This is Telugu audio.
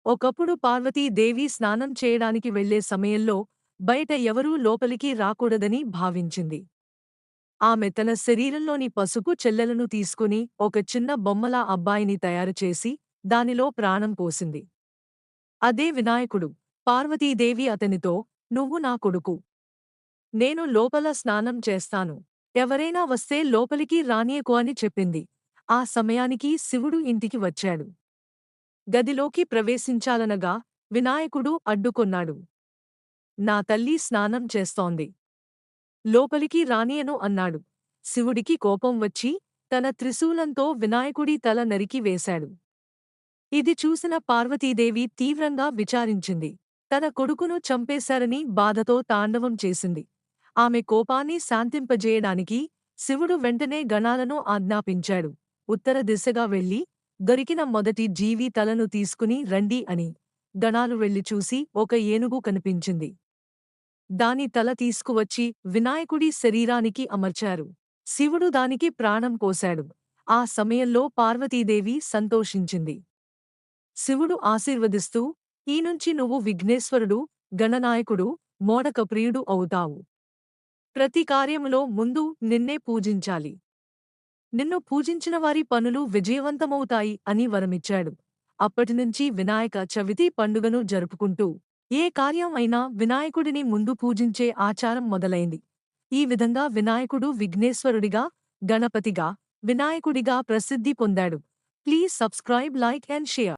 ఒకప్పుడు పార్వతీదేవి స్నానం చేయడానికి వెళ్లే సమయంలో బయట ఎవరూ లోపలికి రాకూడదని భావించింది. ఆమె తన శరీరంలోని పసుపు చెల్లెలను తీసుకుని ఒక చిన్న బొమ్మలా అబ్బాయిని తయారుచేసి దానిలో ప్రాణం పోసింది. అదే వినాయకుడు. పార్వతీదేవి అతనితో, "నువ్వు నా కొడుకు. నేను లోపల స్నానం చేస్తాను. ఎవరైనా వస్తే లోపలికి రానీయకు" అని చెప్పింది. ఆ సమయానికి శివుడు ఇంటికి వచ్చాడు. గదిలోకి ప్రవేశించాలనగా వినాయకుడు అడ్డుకొన్నాడు. "నా తల్లి స్నానం చేస్తోంది. లోపలికి రానియను" అన్నాడు. శివుడికి కోపం వచ్చి తన త్రిశూలంతో వినాయకుడి తల నరికి వేశాడు. ఇది చూసిన పార్వతీదేవి తీవ్రంగా విచారించింది. తన కొడుకును చంపేశారని బాధతో తాండవం చేసింది. ఆమె కోపాన్ని శాంతింపజేయడానికి శివుడు వెంటనే గణాలను ఆజ్ఞాపించాడు. ఉత్తర దిశగా వెళ్లి దొరికిన మొదటి జీవి తలను తీసుకుని రండి అని. గణాలు వెళ్లి చూసి ఒక ఏనుగు కనిపించింది. దాని తల తీసుకువచ్చి వినాయకుడి శరీరానికి అమర్చారు. శివుడు దానికి ప్రాణం పోశాడు. ఆ సమయంలో పార్వతీదేవి సంతోషించింది. శివుడు ఆశీర్వదిస్తూ, "ఈనుంచి నువ్వు విఘ్నేశ్వరుడు, గణనాయకుడు, మోడకప్రియుడు అవుతావు. ప్రతి కార్యములో ముందు నిన్నే పూజించాలి. నిన్ను పూజించిన వారి పనులు విజయవంతమవుతాయి" అని వరమిచ్చాడు. అప్పటినుంచి వినాయక చవితి పండుగను జరుపుకుంటూ ఏ కార్యం అయినా వినాయకుడిని ముందు పూజించే ఆచారం మొదలైంది. ఈ విధంగా వినాయకుడు విఘ్నేశ్వరుడిగా, గణపతిగా, వినాయకుడిగా ప్రసిద్ధి పొందాడు. Please subscribe, like and share.